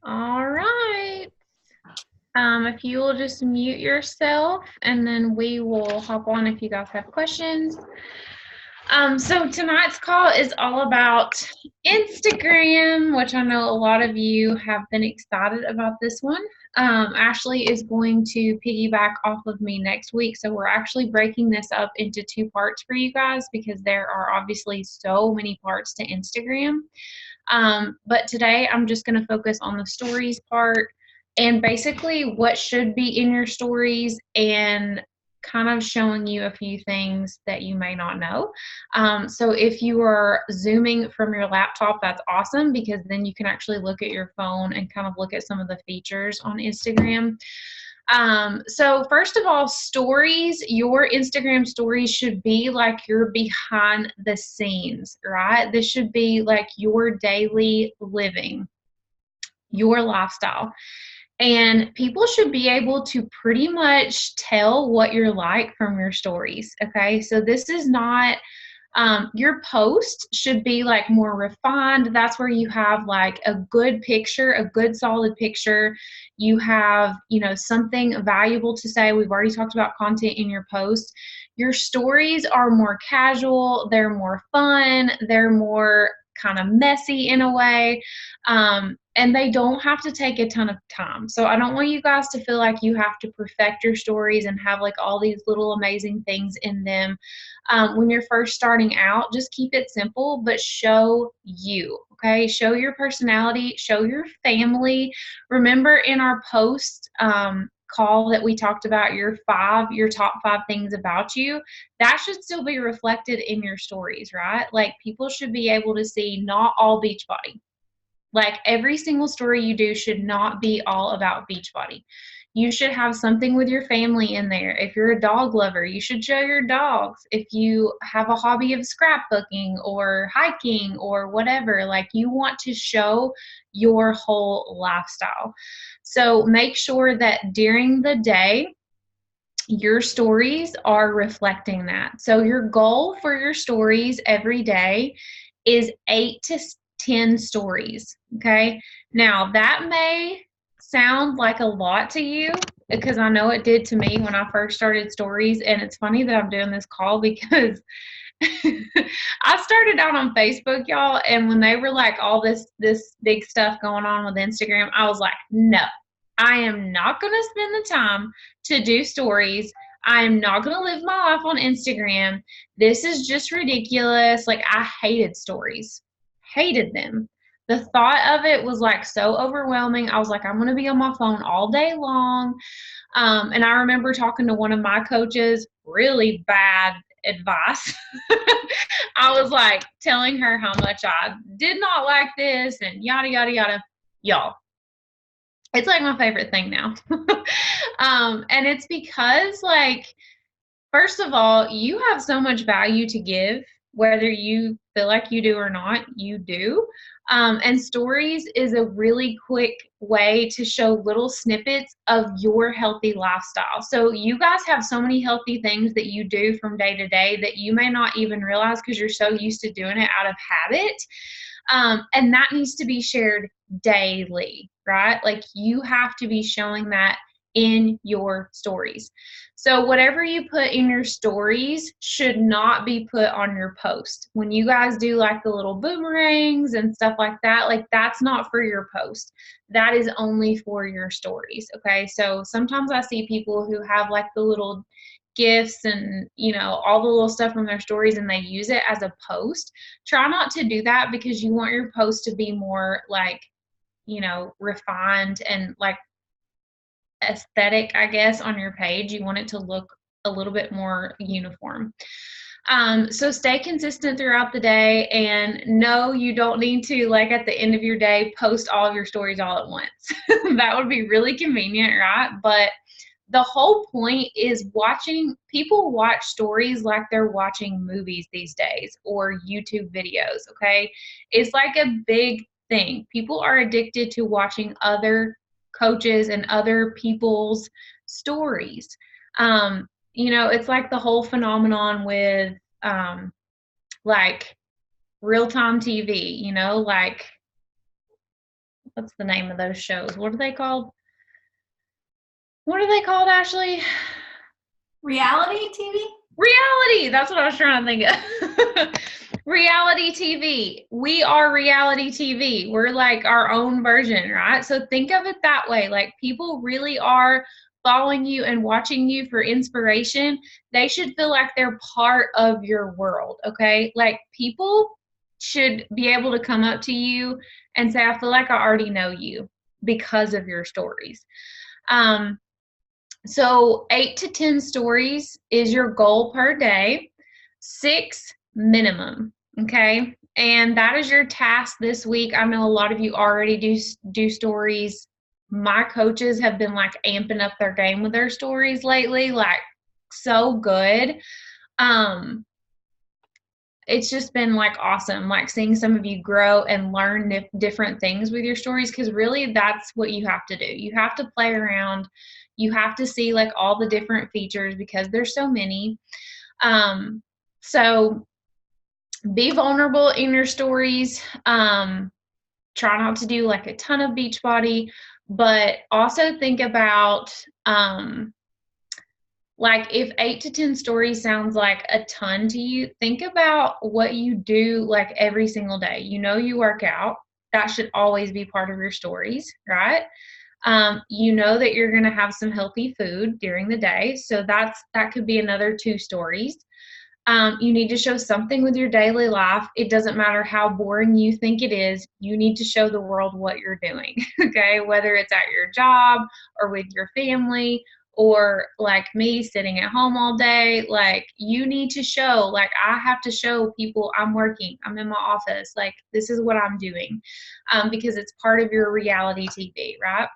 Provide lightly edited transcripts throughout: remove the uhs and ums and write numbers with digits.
All right. If you will just mute yourself and then we will hop on if you guys have questions. So tonight's call is all about Instagram, which I know a lot of you have been excited about this one. Ashley is going to piggyback off of me next week. So we're actually breaking this up into two parts for you guys because there are obviously so many parts to Instagram. But today I'm just going to focus on the stories part and basically what should be in your stories and kind of showing you a few things that you may not know. So if you are zooming from your laptop, that's awesome because then you can actually look at your phone and kind of look at some of the features on Instagram. So first of all, stories, your Instagram stories should be like you're behind the scenes, right? This should be like your daily living, your lifestyle. And people should be able to pretty much tell what you're like from your stories. Okay. So this is not your post should be like more refined. That's where you have like a good picture, a good solid picture. You have, something valuable to say. We've already talked about content in your post. Your stories are more casual, they're more fun, they're more kind of messy in a way. And they don't have to take a ton of time. So I don't want you guys to feel like you have to perfect your stories and have like all these little amazing things in them. When you're first starting out, just keep it simple, but show you, okay? Show your personality, show your family. Remember in our post call that we talked about your top five things about you, that should still be reflected in your stories, right? Like people should be able to see not all Beachbody. Like every single story you do should not be all about Beachbody. You should have something with your family in there. If you're a dog lover, you should show your dogs. If you have a hobby of scrapbooking or hiking or whatever, like you want to show your whole lifestyle. So make sure that during the day, your stories are reflecting that. So your goal for your stories every day is 8 to 10 stories. Okay. Now that may sound like a lot to you because I know it did to me when I first started stories. And it's funny that I'm doing this call because I started out on Facebook, y'all, and when they were like all this big stuff going on with Instagram, I was like, no, I am not going to spend the time to do stories. I am not going to live my life on Instagram. This is just ridiculous. Like I hated stories. Hated them. The thought of it was like so overwhelming. I was like, I'm going to be on my phone all day long. And I remember talking to one of my coaches, really bad advice. I was like telling her how much I did not like this and yada, yada, yada. Y'all, it's like my favorite thing now. And it's because, like, first of all, you have so much value to give, whether you feel like you do or not, you do. And stories is a really quick way to show little snippets of your healthy lifestyle. So you guys have so many healthy things that you do from day to day that you may not even realize because you're so used to doing it out of habit. And that needs to be shared daily, right? Like you have to be showing that in your stories. So whatever you put in your stories should not be put on your post. When you guys do like the little boomerangs and stuff like that, like that's not for your post. That is only for your stories. Okay. So sometimes I see people who have like the little gifts and all the little stuff from their stories and they use it as a post. Try not to do that because you want your post to be more like refined and like aesthetic, I guess, on your page. You want it to look a little bit more uniform. So stay consistent throughout the day, and no, you don't need to, like at the end of your day, post all of your stories all at once. That would be really convenient, right? But the whole point is people watch stories like they're watching movies these days or YouTube videos, okay? It's like a big thing. People are addicted to watching other coaches and other people's stories. It's like the whole phenomenon with like real-time TV, like what's the name of those shows? What are they called? What are they called, Ashley? Reality TV? Reality. That's what I was trying to think of. Reality TV. We are reality TV. We're like our own version, right? So think of it that way. Like people really are following you and watching you for inspiration. They should feel like they're part of your world, okay? Like people should be able to come up to you and say, I feel like I already know you because of your stories. So 8 to 10 stories is your goal per day, 6 minimum, okay? And that is your task this week. I know a lot of you already do stories. My coaches have been like amping up their game with their stories lately, like so good. It's just been like awesome, like seeing some of you grow and learn different things with your stories, because really that's what you have to do. You have to play around. You have to see like all the different features because there's so many. So be vulnerable in your stories. Try not to do like a ton of Beachbody, but also think about like if 8 to 10 stories sounds like a ton to you, think about what you do like every single day. You know, you work out. That should always be part of your stories, right? You know that you're going to have some healthy food during the day. So that could be another 2 stories. You need to show something with your daily life. It doesn't matter how boring you think it is. You need to show the world what you're doing, okay? Whether it's at your job or with your family or like me sitting at home all day, like you need to show, like I have to show people I'm working, I'm in my office, like this is what I'm doing, because it's part of your reality TV, right?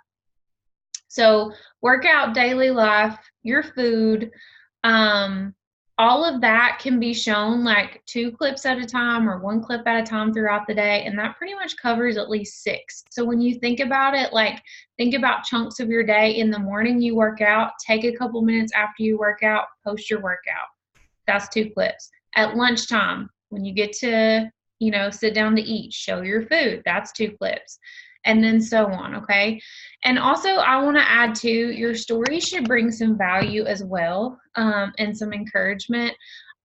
So workout, daily life, your food, all of that can be shown like 2 clips at a time or 1 clip at a time throughout the day. And that pretty much covers at least 6. So when you think about it, like think about chunks of your day. In the morning, you work out, take a couple minutes after you work out, post your workout. That's 2 clips. At lunchtime, when you get to, sit down to eat, show your food. That's 2 clips. And then so on, okay? And also, I want to add too, your story should bring some value as well, and some encouragement.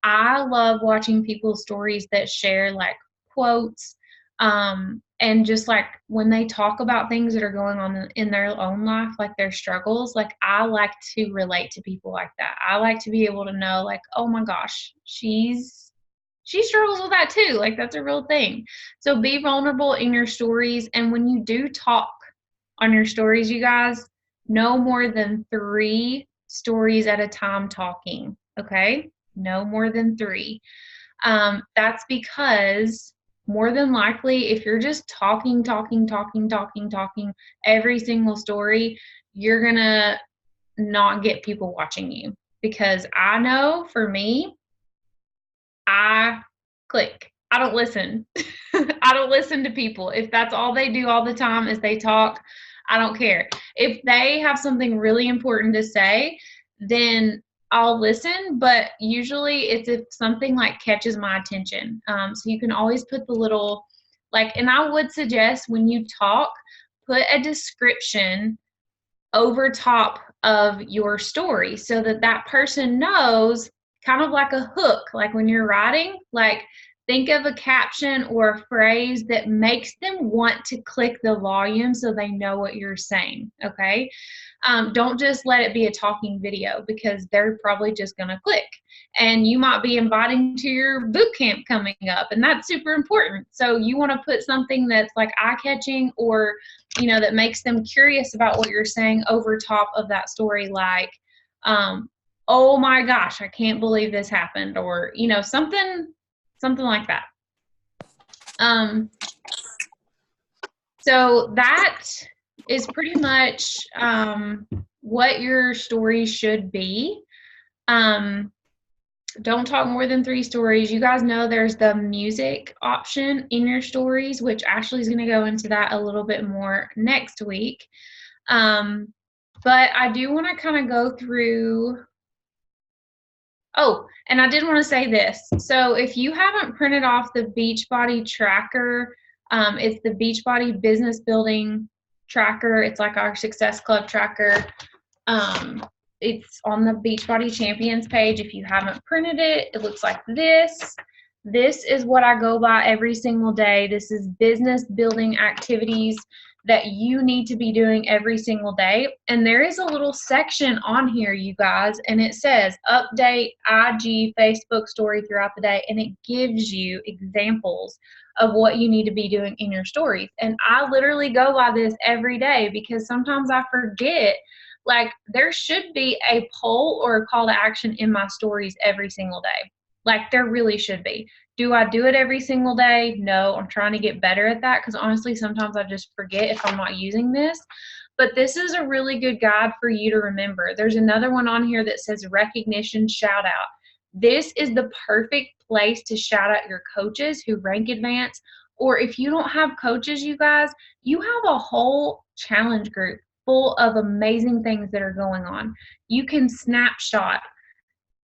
I love watching people's stories that share like quotes, and just like when they talk about things that are going on in their own life, like their struggles, like I like to relate to people like that. I like to be able to know like, oh my gosh, she struggles with that too. Like that's a real thing. So be vulnerable in your stories. And when you do talk on your stories, you guys, no more than 3 stories at a time talking. Okay. No more than 3. That's because more than likely, if you're just talking every single story, you're going to not get people watching you. Because I know for me, I click. I don't listen. I don't listen to people. If that's all they do all the time is they talk, I don't care. If they have something really important to say, then I'll listen, but usually it's if something like catches my attention. So you can always put the little, like, and I would suggest when you talk, put a description over top of your story so that that person knows, kind of like a hook, like when you're writing, like think of a caption or a phrase that makes them want to click the volume so they know what you're saying, okay? Don't just let it be a talking video because they're probably just going to click. And you might be inviting to your boot camp coming up, and that's super important. So you want to put something that's like eye-catching or, that makes them curious about what you're saying over top of that story, like, oh my gosh, I can't believe this happened, or, something like that. So that is pretty much what your story should be. Don't talk more than 3 stories. You guys know there's the music option in your stories, which Ashley's going to go into that a little bit more next week. But I do want to kind of go through. Oh, and I did want to say this. So if you haven't printed off the Beachbody tracker, it's the Beachbody Business Building tracker. It's like our Success Club tracker. It's on the Beachbody Champions page. If you haven't printed it, it looks like this. This is what I go by every single day. This is business building activities that you need to be doing every single day. And there is a little section on here, you guys, and it says update IG, Facebook story throughout the day. And it gives you examples of what you need to be doing in your stories. And I literally go by this every day because sometimes I forget. Like, there should be a poll or a call to action in my stories every single day. Like, there really should be. Do I do it every single day? No, I'm trying to get better at that because honestly, sometimes I just forget if I'm not using this. But this is a really good guide for you to remember. There's another one on here that says recognition shout out. This is the perfect place to shout out your coaches who rank advance. Or if you don't have coaches, you guys, you have a whole challenge group full of amazing things that are going on. You can snapshot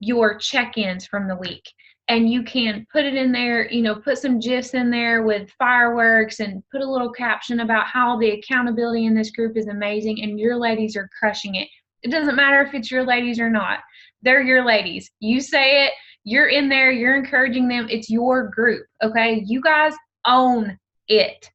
your check-ins from the week and you can put it in there, put some GIFs in there with fireworks and put a little caption about how the accountability in this group is amazing and your ladies are crushing it. It doesn't matter if it's your ladies or not. They're your ladies. You say it, you're in there, you're encouraging them. It's your group, okay? You guys own it.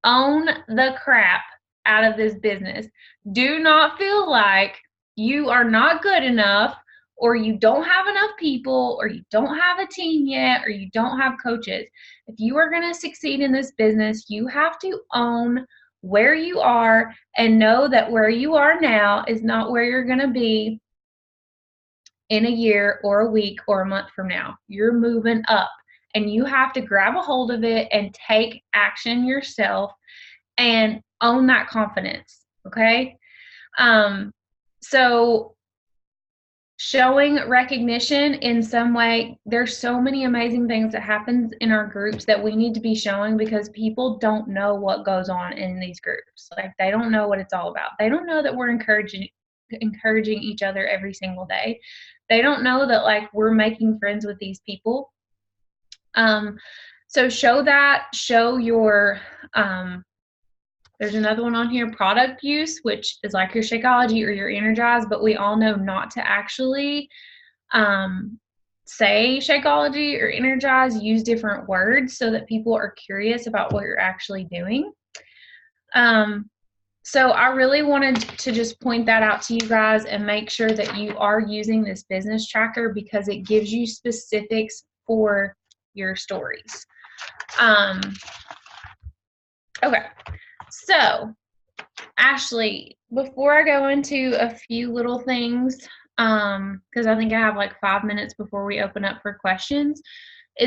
Own the crap out of this business. Do not feel like you are not good enough or you don't have enough people or you don't have a team yet or you don't have coaches. If you are going to succeed in this business, you have to own where you are and know that where you are now is not where you're going to be in a year or a week or a month from now. You're moving up and you have to grab a hold of it and take action yourself and own that confidence, okay? So showing recognition in some way, there's so many amazing things that happens in our groups that we need to be showing because people don't know what goes on in these groups. Like, they don't know what it's all about. They don't know that we're encouraging each other every single day. They don't know that, like, we're making friends with these people. So show your, there's another one on here, product use, which is like your Shakeology or your Energize, but we all know not to actually say Shakeology or Energize, use different words so that people are curious about what you're actually doing. So I really wanted to just point that out to you guys and make sure that you are using this business tracker because it gives you specifics for your stories. Okay. So, Ashley, before I go into a few little things, because I think I have like 5 minutes before we open up for questions, do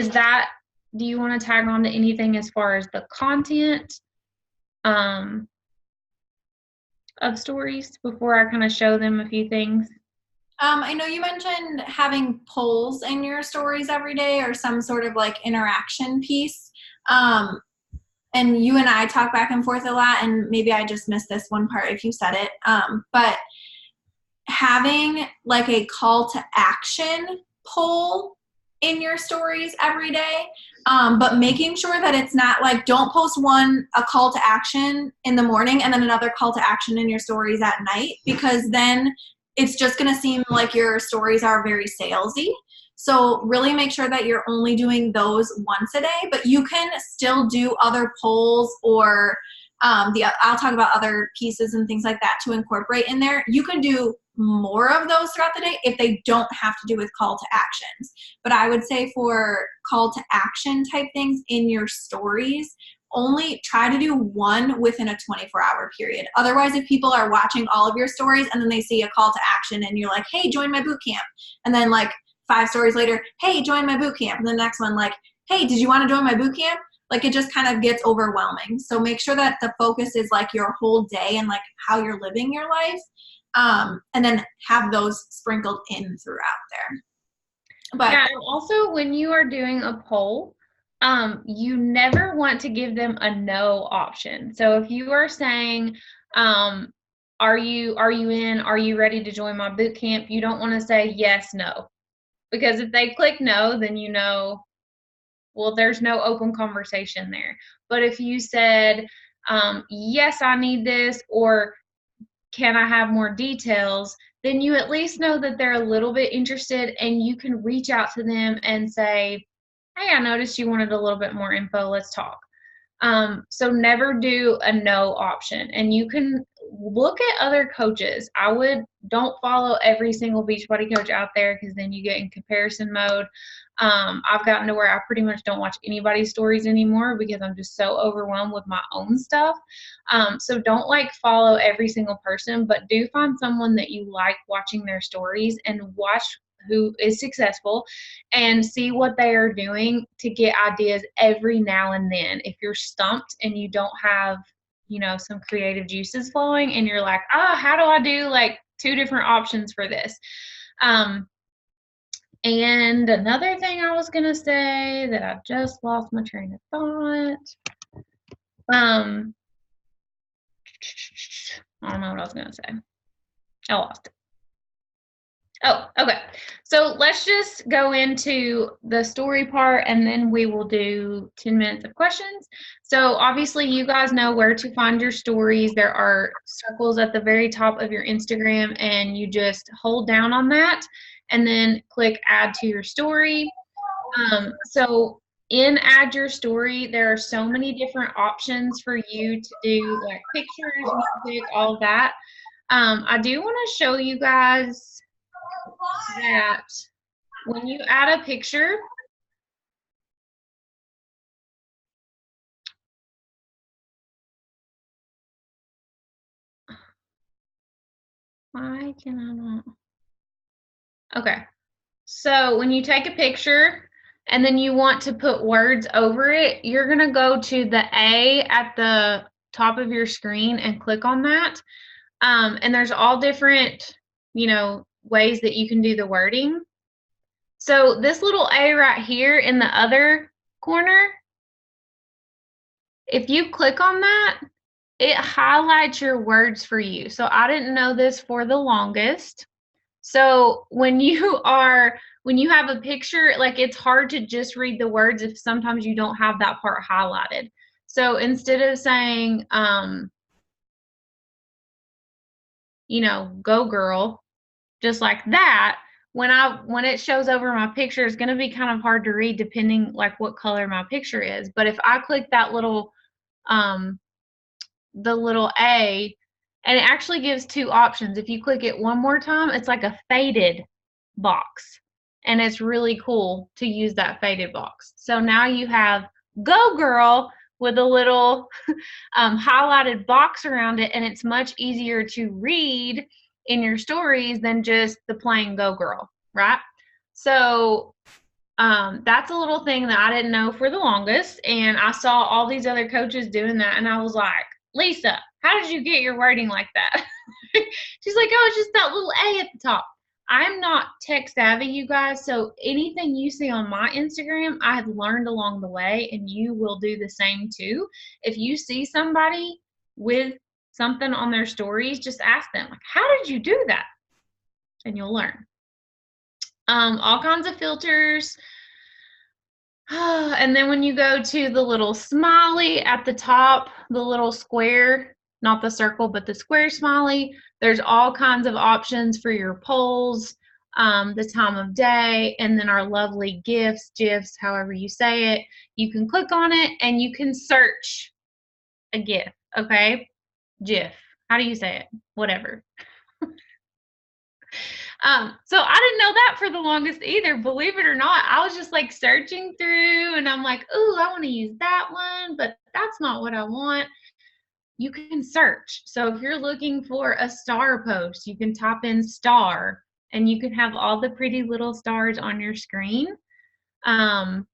you want to tag on to anything as far as the content of stories before I kind of show them a few things? I know you mentioned having polls in your stories every day or some sort of like interaction piece. And you and I talk back and forth a lot, and maybe I just missed this one part if you said it. But having like a call to action poll in your stories every day, but making sure that it's not like, don't post a call to action in the morning and then another call to action in your stories at night, because then it's just going to seem like your stories are very salesy. So really make sure that you're only doing those once a day, but you can still do other polls or I'll talk about other pieces and things like that to incorporate in there. You can do more of those throughout the day if they don't have to do with call to actions. But I would say for call to action type things in your stories, only try to do one within a 24-hour period. Otherwise, if people are watching all of your stories and then they see a call to action and you're like, hey, join my boot camp. And then like 5 stories later, hey, join my boot camp. And the next one, like, hey, did you want to join my boot camp? Like, it just kind of gets overwhelming. So make sure that the focus is like your whole day and like how you're living your life. And then have those sprinkled in throughout there. But yeah, and also when you are doing a poll, you never want to give them a no option. So if you are saying, are you in? Are you ready to join my boot camp? You don't want to say yes, no. Because if they click no, then you know, well, there's no open conversation there. But if you said, yes, I need this, or can I have more details, then you at least know that they're a little bit interested and you can reach out to them and say, hey, I noticed you wanted a little bit more info. Let's talk. So never do a no option. And you can look at other coaches. Don't follow every single Beachbody coach out there, because then you get in comparison mode. I've gotten to where I pretty much don't watch anybody's stories anymore because I'm just so overwhelmed with my own stuff. So don't like follow every single person, but do find someone that you like watching their stories and watch who is successful and see what they are doing to get ideas every now and then. If you're stumped and you don't have, some creative juices flowing and you're like, how do I do like 2 different options for this? And another thing I was going to say that I just lost my train of thought. I don't know what I was going to say. I lost it. Oh, okay. So let's just go into the story part and then we will do 10 minutes of questions. So obviously you guys know where to find your stories. There are circles at the very top of your Instagram and you just hold down on that and then click add to your story. So in add your story, there are so many different options for you to do, like pictures, music, all of that. I do want to show you guys that when you add a picture, why can I not? Okay, so when you take a picture and then you want to put words over it, you're going to go to the A at the top of your screen and click on that. And there's all different, ways that you can do the wording. So this little A right here in the other corner, if you click on that, it highlights your words for you. So I didn't know this for the longest. So when you have a picture, like it's hard to just read the words if sometimes you don't have that part highlighted. So instead of saying, go girl, just like that, when it shows over my picture, it's going to be kind of hard to read depending like what color my picture is. But if I click that little, the little A, and it actually gives 2 options. If you click it one more time, it's like a faded box. And it's really cool to use that faded box. So now you have Go Girl with a little highlighted box around it, and it's much easier to read in your stories than just the plain Go Girl, right? So that's a little thing that I didn't know for the longest, and I saw all these other coaches doing that, and I was like, Lisa, how did you get your wording like that? She's like, oh, it's just that little A at the top. I'm not tech savvy, you guys, so anything you see on my Instagram, I have learned along the way, and you will do the same too. If you see somebody with something on their stories, just ask them, like, how did you do that? And you'll learn. All kinds of filters. And then when you go to the little smiley at the top, the little square, not the circle, but the square smiley, there's all kinds of options for your polls, the time of day, and then our lovely GIFs, however you say it. You can click on it and you can search a GIF, okay? GIF. How do you say it? Whatever. So I didn't know that for the longest either, believe it or not. I was just like searching through and I'm like, ooh, I want to use that one, but that's not what I want. You can search. So if you're looking for a star post, you can type in star and you can have all the pretty little stars on your screen. And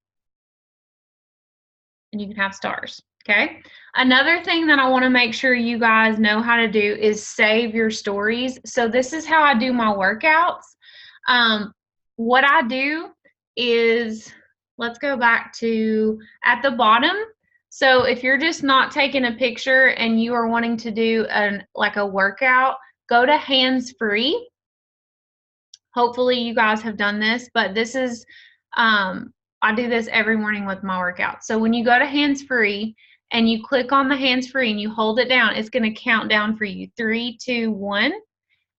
you can have stars. Okay. Another thing that I want to make sure you guys know how to do is save your stories. So this is how I do my workouts. What I do is, let's go back to at the bottom. So if you're just not taking a picture and you are wanting to do like a workout, go to hands free. Hopefully you guys have done this, but this is, I do this every morning with my workout. So when you go to hands free and you click on the hands free and you hold it down, it's going to count down for you. 3, 2, 1.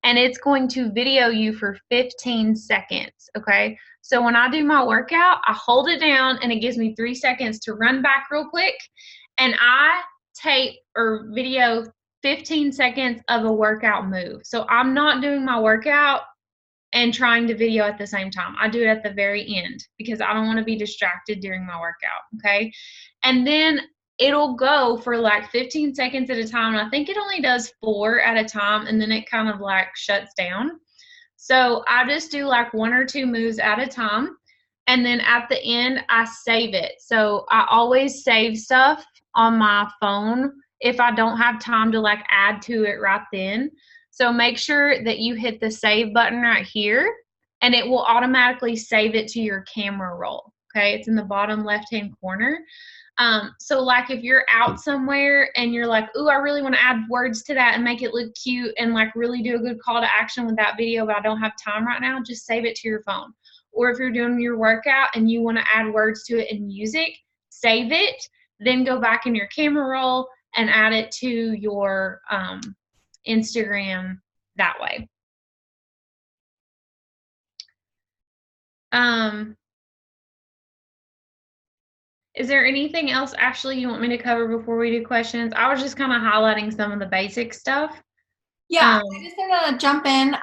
And it's going to video you for 15 seconds. Okay. So when I do my workout, I hold it down and it gives me 3 seconds to run back real quick. And I tape or video 15 seconds of a workout move. So I'm not doing my workout and trying to video at the same time. I do it at the very end because I don't want to be distracted during my workout. Okay. And then it'll go for like 15 seconds at a time. And I think it only does 4 at a time. And then it kind of like shuts down. So I just do like 1 or 2 moves at a time. And then at the end, I save it. So I always save stuff on my phone if I don't have time to like add to it right then. So make sure that you hit the save button right here and it will automatically save it to your camera roll. Okay, it's in the bottom left-hand corner. So like if you're out somewhere and you're like, ooh, I really want to add words to that and make it look cute and like really do a good call to action with that video, but I don't have time right now, just save it to your phone. Or if you're doing your workout and you want to add words to it in music, save it, then go back in your camera roll and add it to your Instagram that way. Is there anything else, Ashley, you want me to cover before we do questions? I was just kind of highlighting some of the basic stuff. Yeah, I just want to jump in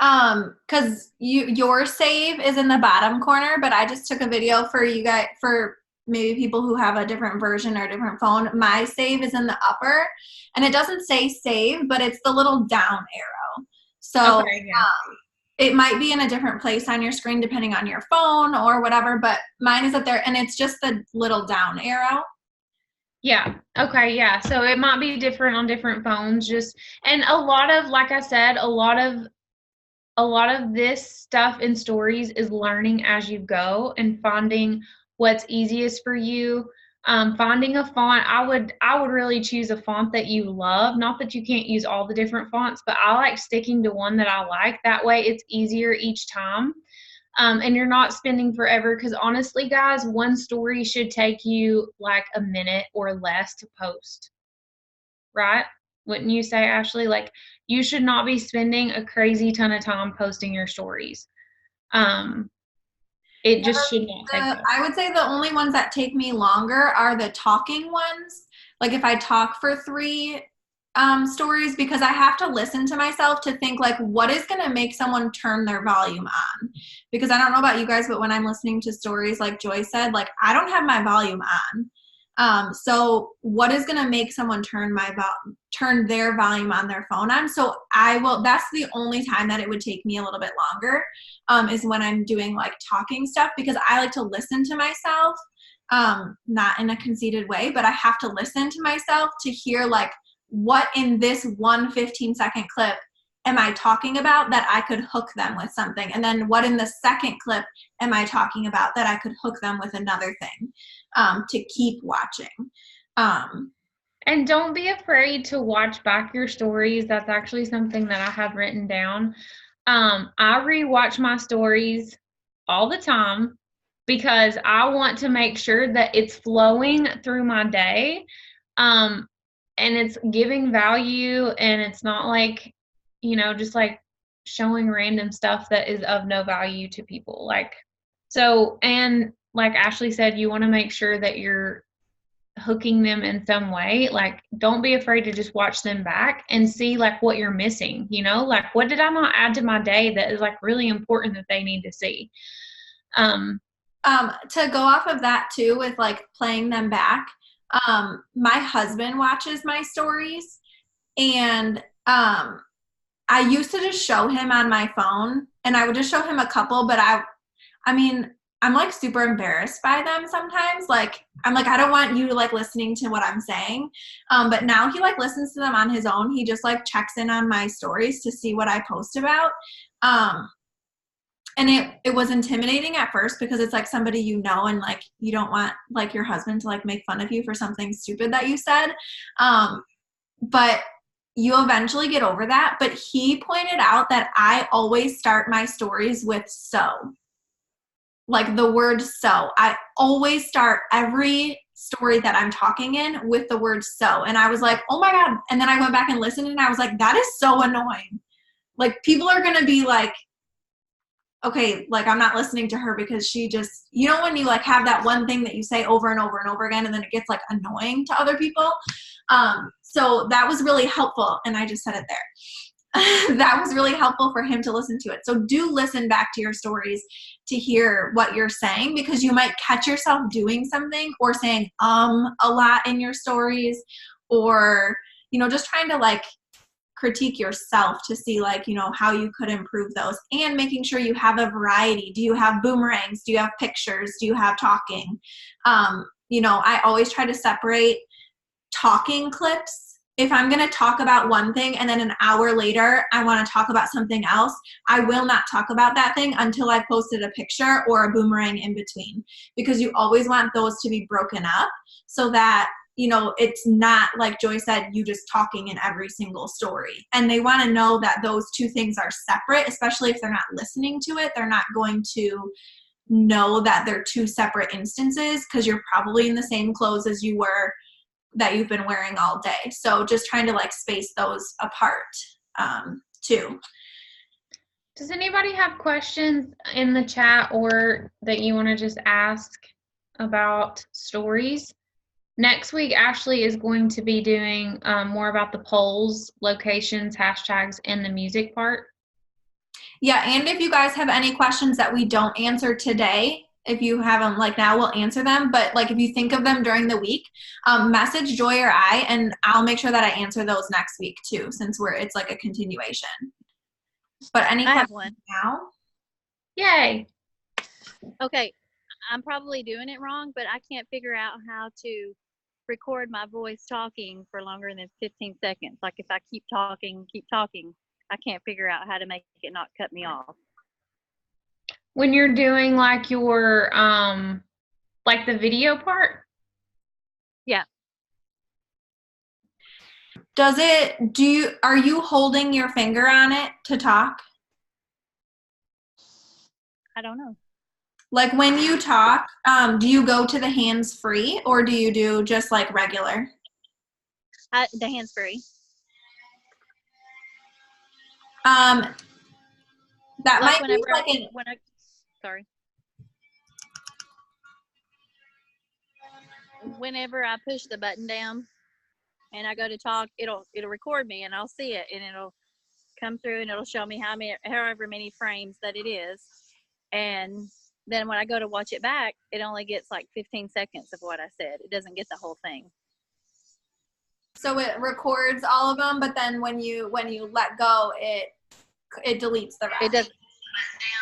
because your save is in the bottom corner, but I just took a video for you guys, for maybe people who have a different version or a different phone. My save is in the upper, and it doesn't say save, but it's the little down arrow. So okay, yeah. It might be in a different place on your screen depending on your phone or whatever, but mine is up there, and it's just the little down arrow. Yeah. Okay. Yeah. So it might be different on different phones. And a lot of, like I said, a lot of this stuff in stories is learning as you go and finding what's easiest for you. Finding a font, I would really choose a font that you love. Not that you can't use all the different fonts, but I like sticking to one that I like. That way it's easier each time. And you're not spending forever, because honestly, guys, one story should take you like a minute or less to post, right? Wouldn't you say, Ashley? Like, you should not be spending a crazy ton of time posting your stories. It just should not take that. I would say the only ones that take me longer are the talking ones. Like if I talk for 3 stories, because I have to listen to myself to think like, what is going to make someone turn their volume on? Because I don't know about you guys, but when I'm listening to stories, like Joy said, like I don't have my volume on. So what is going to make someone turn their volume on their phone on? So that's the only time that it would take me a little bit longer, is when I'm doing like talking stuff, because I like to listen to myself, not in a conceited way, but I have to listen to myself to hear like, what in this 1 15-second clip am I talking about that I could hook them with something? And then what in the second clip am I talking about that I could hook them with another thing, to keep watching? And don't be afraid to watch back your stories. That's actually something that I have written down. I rewatch my stories all the time because I want to make sure that it's flowing through my day. And it's giving value, and it's not like, just like showing random stuff that is of no value to people. And like Ashley said, you want to make sure that you're hooking them in some way. Like, don't be afraid to just watch them back and see like what you're missing, like what did I not add to my day that is like really important that they need to see. To go off of that too, with like playing them back, my husband watches my stories, and I used to just show him on my phone, and I would just show him a couple, but I mean, I'm like super embarrassed by them sometimes. Like, I'm like, I don't want you like listening to what I'm saying. But now he like listens to them on his own. He just like checks in on my stories to see what I post about. And it was intimidating at first, because it's like somebody and like you don't want like your husband to like make fun of you for something stupid that you said. But you eventually get over that. But he pointed out that I always start my stories with "so." Like the word "so." I always start every story that I'm talking in with the word so. And I was like, oh my God. And then I went back and listened and I was like, that is so annoying. Like, people are going to be like, okay, like, I'm not listening to her because she just, you know, when you like have that one thing that you say over and over and over again, and then it gets like annoying to other people. So that was really helpful. And I just said it there. That was really helpful for him to listen to it. So do listen back to your stories to hear what you're saying, because you might catch yourself doing something or saying a lot in your stories, or, you know, just trying to like critique yourself to see like, you know, how you could improve those, and making sure you have a variety. Do you have boomerangs? Do you have pictures? Do you have talking? You know, I always try to separate talking clips. If I'm going to talk about one thing and then an hour later I want to talk about something else, I will not talk about that thing until I've posted a picture or a boomerang in between, because you always want those to be broken up so that, you know, it's not like Joy said, you just talking in every single story. And they want to know that those two things are separate, especially if they're not listening to it. They're not going to know that they're two separate instances, because you're probably in the same clothes as you were that you've been wearing all day. So just trying to like space those apart too. Does anybody have questions in the chat or that you want to just ask about stories? Next week, Ashley is going to be doing more about the polls, locations, hashtags, and the music part. Yeah, and if you guys have any questions that we don't answer today, if you have them like now, we'll answer them. But like if you think of them during the week, message Joy or I, and I'll make sure that I answer those next week too, since it's like a continuation. But any I have questions one. now? Yay. Okay, I'm probably doing it wrong, but I can't figure out how to record my voice talking for longer than 15 seconds. Like if I keep talking, I can't figure out how to make it not cut me off. When you're doing like your like the video part? Yeah. Are you holding your finger on it to talk? I don't know. Like when you talk, do you go to the hands free, or do you do just like regular? The hands free. That Like might be like sorry. Whenever I push the button down and I go to talk, it'll record me and I'll see it, and it'll come through and it'll show me however many frames that it is. And then when I go to watch it back, it only gets like 15 seconds of what I said. It doesn't get the whole thing. So it records all of them, but then when you let go, it deletes the rest. It does.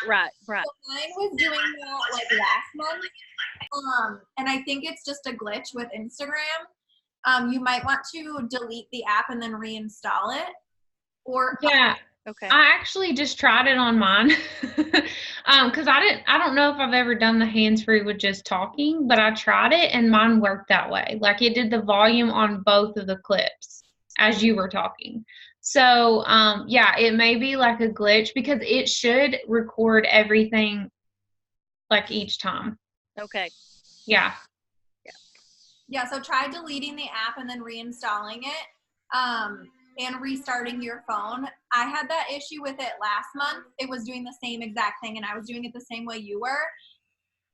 Right. So mine was doing that like last month, and I think it's just a glitch with Instagram. You might want to delete the app and then reinstall it. Or yeah. Okay. I actually just tried it on mine because I don't know if I've ever done the hands-free with just talking, but I tried it and mine worked that way. Like it did the volume on both of the clips as you were talking. So yeah, it may be like a glitch because it should record everything like each time. Okay. Yeah. Yeah, so try deleting the app and then reinstalling it. And restarting your phone. I had that issue with it last month. It was doing the same exact thing, and I was doing it the same way you were.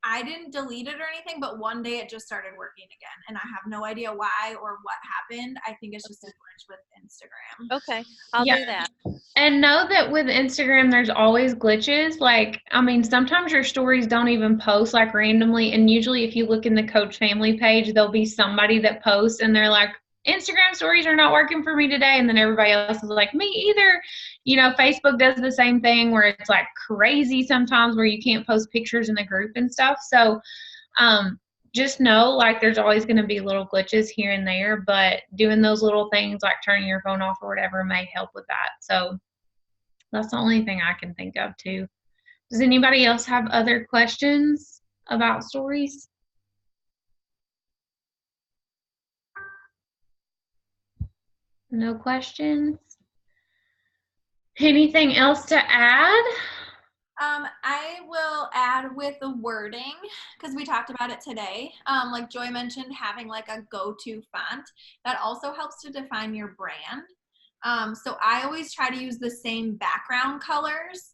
I didn't delete it or anything, but one day it just started working again, and I have no idea why or what happened. I think it's just a glitch with Instagram. Okay, I'll do that. And know that with Instagram, there's always glitches. Like, I mean, sometimes your stories don't even post like randomly, and usually if you look in the Coach Family page, there'll be somebody that posts, and they're like, Instagram stories are not working for me today, and then everybody else is like, me either. You know, Facebook does the same thing where it's like crazy sometimes where you can't post pictures in the group and stuff. So just know like there's always going to be little glitches here and there, but doing those little things like turning your phone off or whatever may help with that. So that's the only thing I can think of too. Does anybody else have other questions about stories? No questions? Anything else to add? I will add with the wording, because we talked about it today. Like Joy mentioned, having like a go-to font that also helps to define your brand. So I always try to use the same background colors,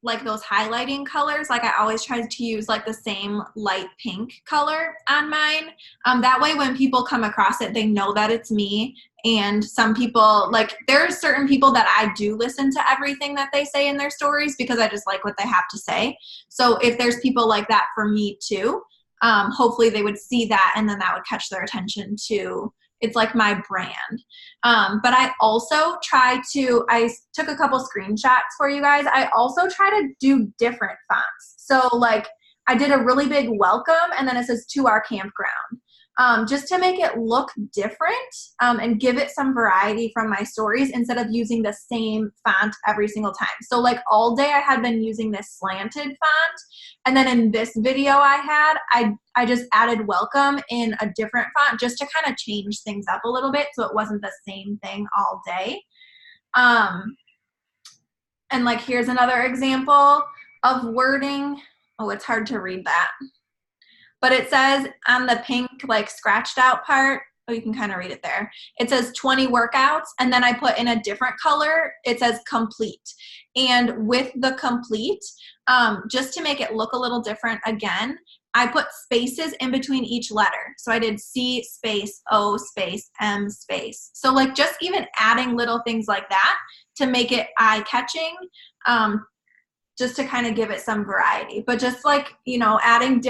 like those highlighting colors. Like I always try to use like the same light pink color on mine. That way when people come across it, they know that it's me. And some people, like there are certain people that I do listen to everything that they say in their stories because I just like what they have to say. So if there's people like that for me too, hopefully they would see that and then that would catch their attention too. It's like my brand. But I also I took a couple screenshots for you guys. I also try to do different fonts. So like I did a really big welcome and then it says to our campground. Just to make it look different and give it some variety from my stories instead of using the same font every single time. So like all day I had been using this slanted font, and then in this video I just added welcome in a different font just to kind of change things up a little bit so it wasn't the same thing all day. And like here's another example of wording. Oh, it's hard to read that. But it says on the pink, like scratched out part, oh, you can kind of read it there. It says 20 workouts, and then I put in a different color, it says complete. And with the complete, just to make it look a little different again, I put spaces in between each letter. So I did C space, O space, M space. So like just even adding little things like that to make it eye-catching, just to kind of give it some variety. But just like, you know, adding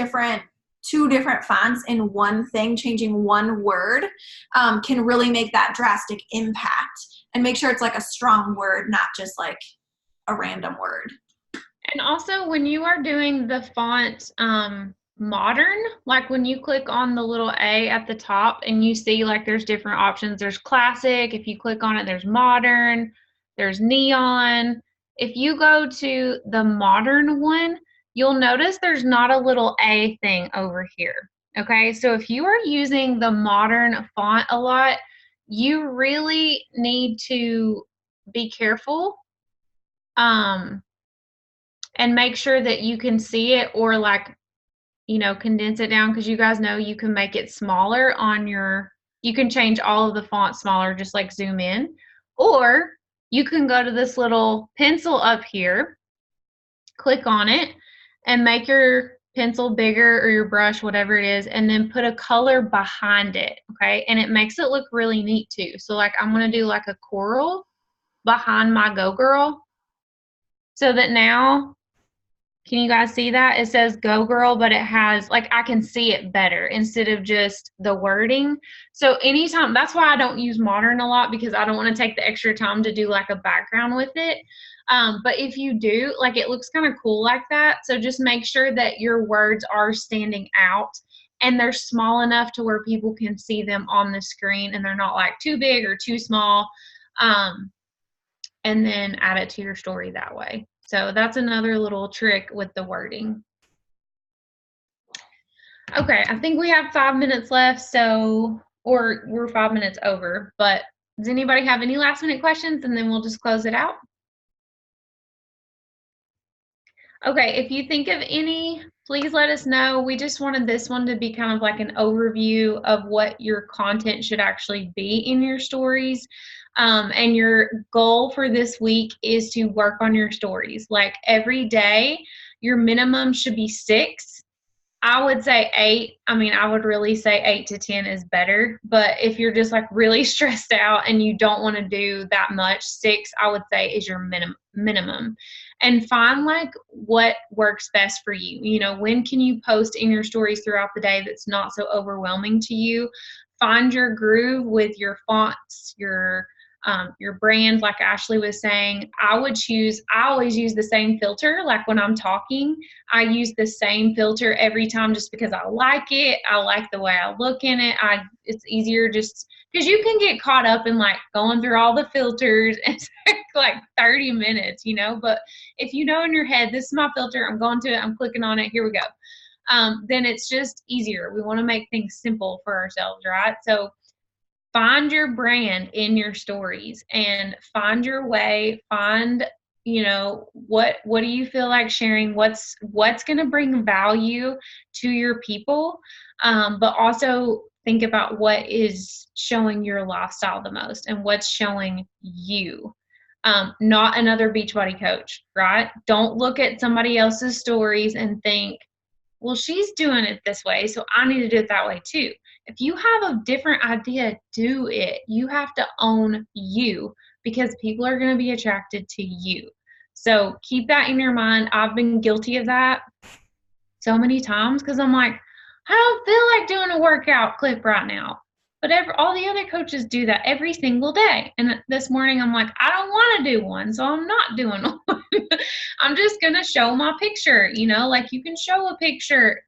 two different fonts in one thing, changing one word, can really make that drastic impact and make sure it's like a strong word, not just like a random word. And also when you are doing the font modern, like when you click on the little A at the top and you see like there's different options. There's classic. If you click on it, there's modern, there's neon. If you go to the modern one, you'll notice there's not a little A thing over here. Okay, so if you are using the modern font a lot, you really need to be careful and make sure that you can see it, or like, you know, condense it down, because you guys know you can make it smaller on you can change all of the font smaller, just like zoom in, or you can go to this little pencil up here, click on it, and make your pencil bigger, or your brush, whatever it is, and then put a color behind it, okay? And it makes it look really neat too. So like I'm gonna do like a coral behind my Go Girl, so that now, can you guys see that? It says Go Girl, but it has, like, I can see it better instead of just the wording. So anytime, that's why I don't use modern a lot, because I don't want to take the extra time to do like a background with it. But if you do, like, it looks kind of cool like that. So just make sure that your words are standing out and they're small enough to where people can see them on the screen, and they're not like too big or too small. And then add it to your story that way. So that's another little trick with the wording. Okay, I think we have 5 minutes left, so, or we're 5 minutes over, but does anybody have any last minute questions, and then we'll just close it out? Okay, if you think of any, please let us know. We just wanted this one to be kind of like an overview of what your content should actually be in your stories. And your goal for this week is to work on your stories. Like every day, your minimum should be 6. I would say 8. I mean, I would really say 8 to 10 is better. But if you're just like really stressed out and you don't want to do that much, 6, I would say, is your minimum. And find like what works best for you. You know, when can you post in your stories throughout the day that's not so overwhelming to you? Find your groove with your fonts, your brand, like Ashley was saying. I always use the same filter. Like when I'm talking, I use the same filter every time just because I like it. I like the way I look in it. It's easier just because you can get caught up in like going through all the filters and take like 30 minutes, you know, but if you know in your head, this is my filter, I'm going to it, I'm clicking on it, here we go. Then it's just easier. We want to make things simple for ourselves, right? So find your brand in your stories and find your way, find what do you feel like sharing? What's going to bring value to your people? But also think about what is showing your lifestyle the most and what's showing you. Not another Beachbody coach, right? Don't look at somebody else's stories and think, well, she's doing it this way, so I need to do it that way too. If you have a different idea, do it. You have to own you, because people are going to be attracted to you. So keep that in your mind. I've been guilty of that so many times, because I'm like, I don't feel like doing a workout clip right now. But all the other coaches do that every single day. And this morning I'm like, I don't want to do one, so I'm not doing one. I'm just going to show my picture, like you can show a picture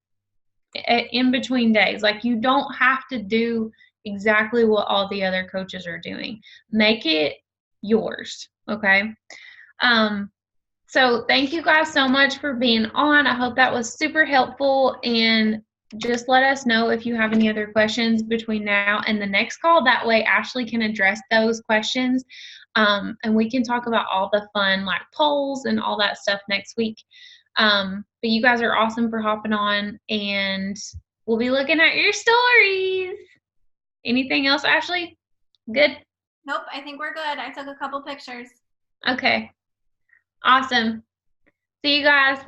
in between days. Like, you don't have to do exactly what all the other coaches are doing. Make it yours, okay? So thank you guys so much for being on. I hope that was super helpful, and just let us know if you have any other questions between now and the next call. That way Ashley can address those questions, and we can talk about all the fun like polls and all that stuff next week. But you guys are awesome for hopping on, and we'll be looking at your stories. Anything else, Ashley? Good? Nope, I think we're good. I took a couple pictures. Okay. Awesome. See you guys.